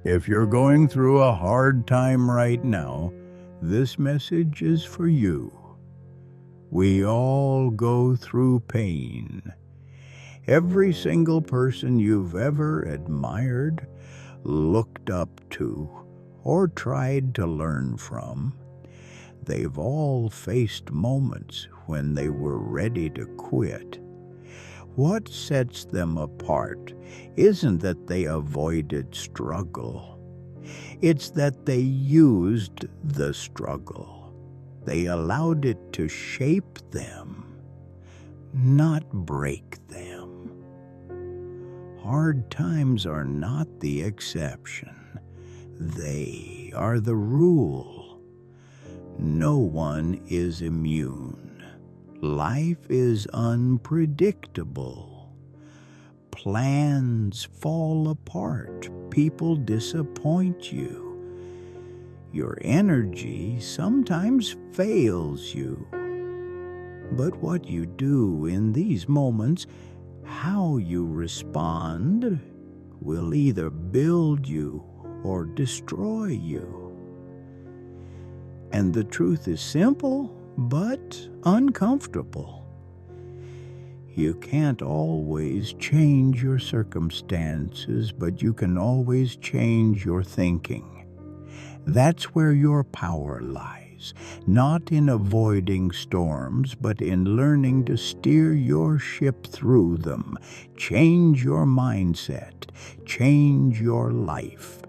If you're going through a hard time right now, this message is for you. We all go through pain. Every single person you've ever admired, looked up to, or tried to learn from, they've all faced moments when they were ready to quit. What sets them apart isn't that they avoided struggle. It's that they used the struggle. They allowed it to shape them, not break them. Hard times are not the exception. They are the rule. No one is immune. Life is unpredictable. Plans fall apart. People disappoint you. Your energy sometimes fails you. But what you do in these moments, how you respond, will either build you or destroy you. And the truth is simple, but uncomfortable. You can't always change your circumstances, but you can always change your thinking. That's where your power lies, not in avoiding storms, but in learning to steer your ship through them. Change your mindset, change your life.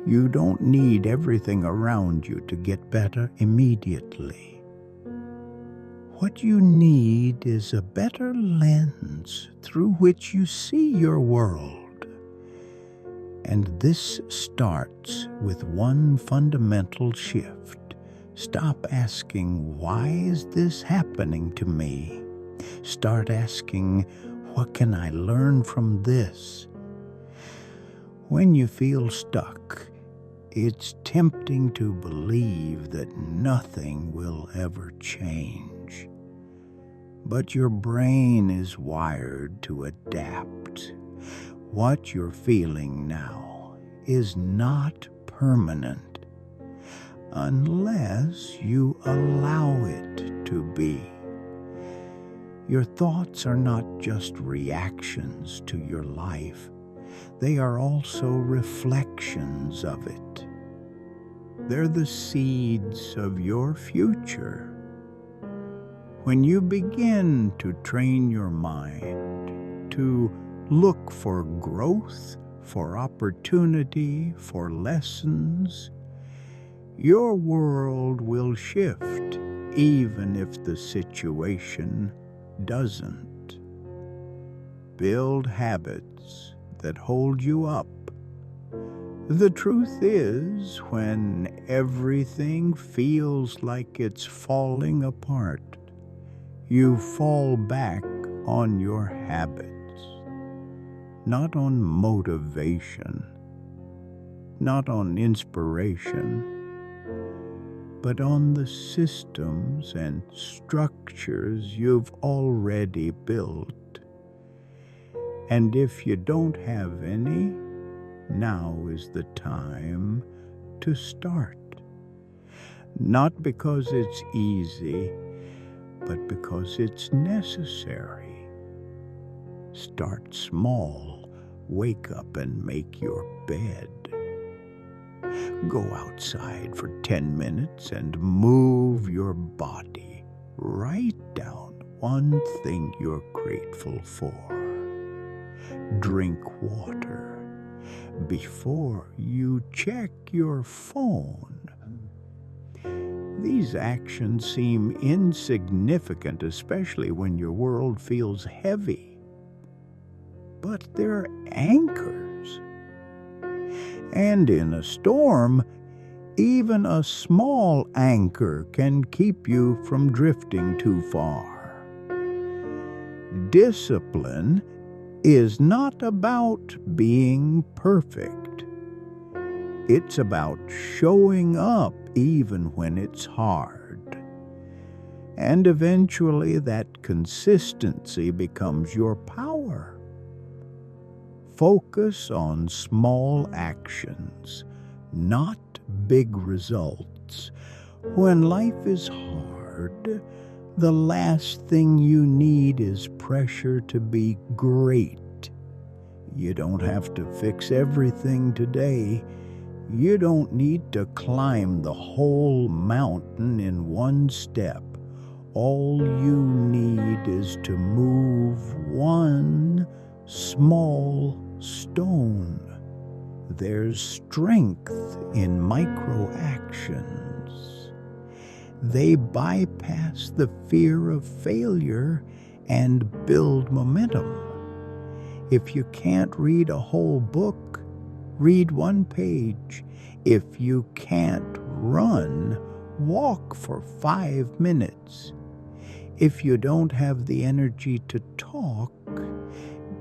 You don't need everything around you to get better immediately. What you need is a better lens through which you see your world. And this starts with one fundamental shift. Stop asking, why is this happening to me? Start asking, what can I learn from this? When you feel stuck, it's tempting to believe that nothing will ever change. But your brain is wired to adapt. What you're feeling now is not permanent unless you allow it to be. Your thoughts are not just reactions to your life. They are also reflections of it. They're the seeds of your future. When you begin to train your mind to look for growth, for opportunity, for lessons, your world will shift even if the situation doesn't. Build habits that hold you up. The truth is, when everything feels like it's falling apart, you fall back on your habits, not on motivation, not on inspiration, but on the systems and structures you've already built. And if you don't have any, now is the time to start. Not because it's easy, but because it's necessary. Start small. Wake up and make your bed. Go outside for 10 minutes and move your body. Write down one thing you're grateful for. Drink water before you check your phone. These actions seem insignificant, especially when your world feels heavy. But they're anchors. And in a storm, even a small anchor can keep you from drifting too far. Discipline is not about being perfect. It's about showing up even when it's hard. And eventually that consistency becomes your power. Focus on small actions, not big results. When life is hard, the last thing you need is pressure to be great. You don't have to fix everything today. You don't need to climb the whole mountain in one step. All you need is to move one small stone. There's strength in micro actions. They bypass the fear of failure and build momentum. If you can't read a whole book, read one page. If you can't run, walk for 5 minutes. If you don't have the energy to talk,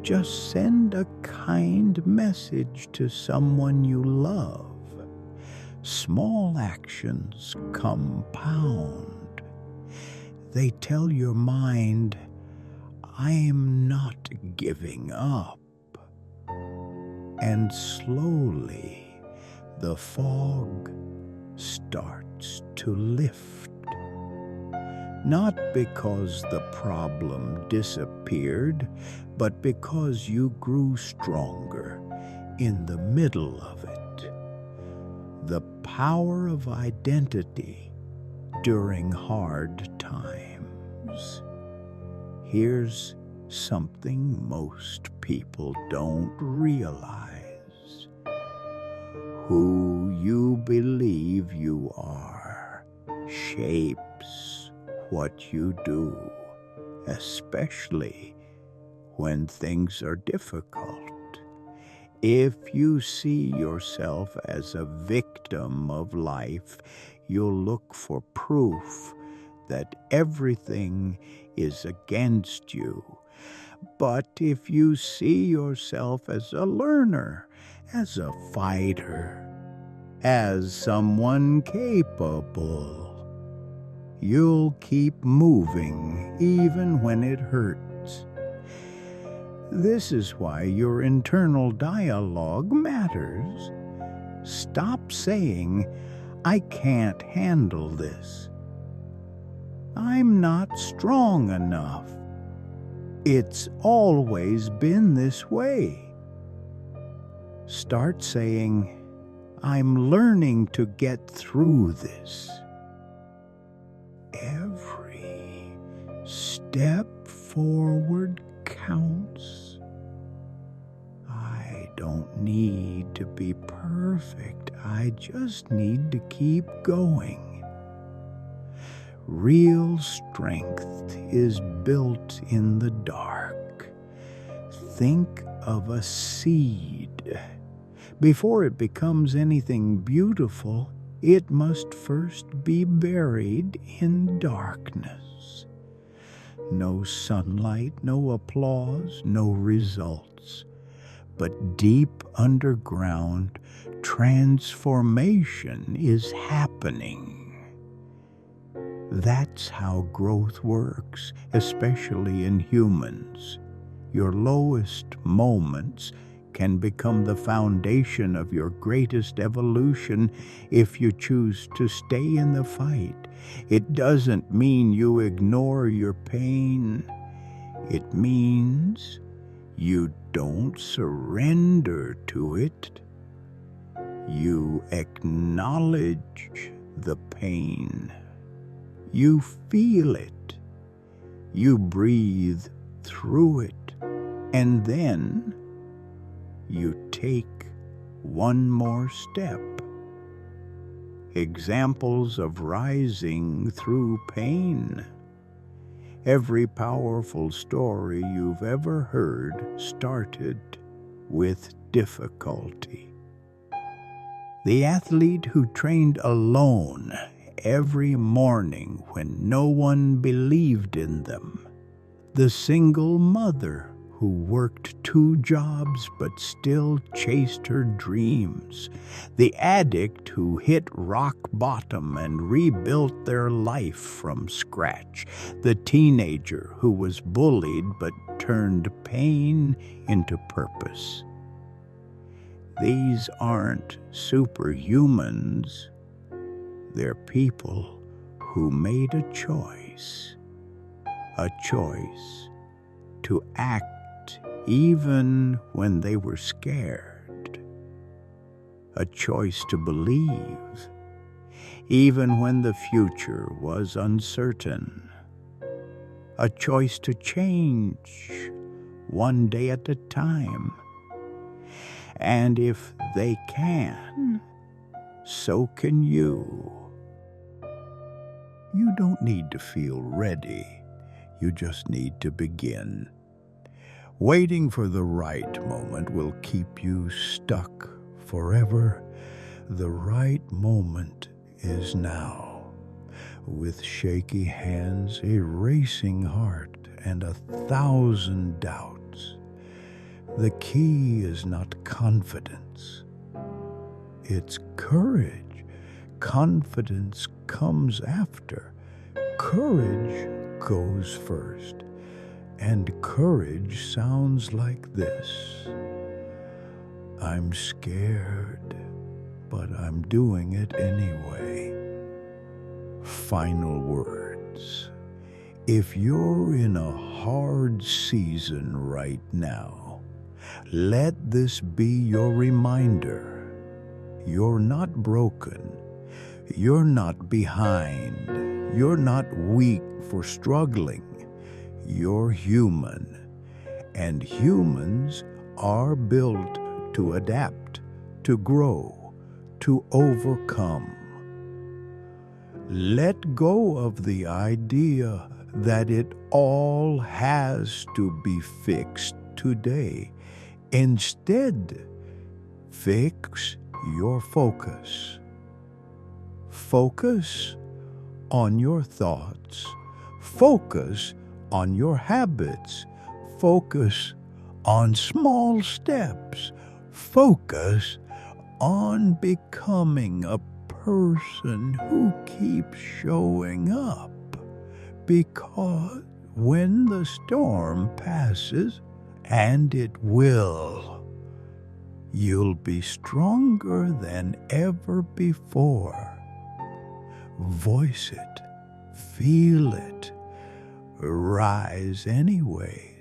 just send a kind message to someone you love. Small actions compound. They tell your mind, I'm not giving up. And slowly, the fog starts to lift. Not because the problem disappeared, but because you grew stronger in the middle of it. The power of identity during hard times. Here's something most people don't realize. Who you believe you are shapes what you do, especially when things are difficult. If you see yourself as a victim of life, you'll look for proof that everything is against you. But if you see yourself as a learner, as a fighter, as someone capable, you'll keep moving even when it hurts. This is why your internal dialogue matters. Stop saying, I can't handle this. I'm not strong enough. It's always been this way. Start saying, I'm learning to get through this. Every step forward counts. I don't need to be perfect. I just need to keep going. Real strength is built in the dark. Think of a seed. Before it becomes anything beautiful, it must first be buried in darkness. No sunlight, no applause, no results. But deep underground, transformation is happening. That's how growth works, especially in humans. Your lowest moments can become the foundation of your greatest evolution if you choose to stay in the fight. It doesn't mean you ignore your pain. It means you don't surrender to it. You acknowledge the pain. You feel it. You breathe through it. And then you take one more step. Examples of rising through pain. Every powerful story you've ever heard started with difficulty. The athlete who trained alone every morning when no one believed in them. The single mother who worked 2 jobs but still chased her dreams. The addict who hit rock bottom and rebuilt their life from scratch. The teenager who was bullied but turned pain into purpose. These aren't superhumans. They're people who made a choice to act even when they were scared, a choice to believe even when the future was uncertain, a choice to change one day at a time. And if they can, so can you. You don't need to feel ready. You just need to begin. Waiting for the right moment will keep you stuck forever. The right moment is now. With shaky hands, a racing heart, and 1,000 doubts, the key is not confidence. It's courage. Confidence comes after. Courage goes first. And courage sounds like this: I'm scared, but I'm doing it anyway. Final words. If you're in a hard season right now, let this be your reminder. You're not broken. You're not behind. You're not weak for struggling. You're human, and humans are built to adapt, to grow, to overcome. Let go of the idea that it all has to be fixed today. Instead, fix your focus. Focus on your thoughts. Focus on your habits. Focus on small steps. Focus on becoming a person who keeps showing up. Because when the storm passes, and it will, you'll be stronger than ever before. Voice it. Feel it. Rise anyway.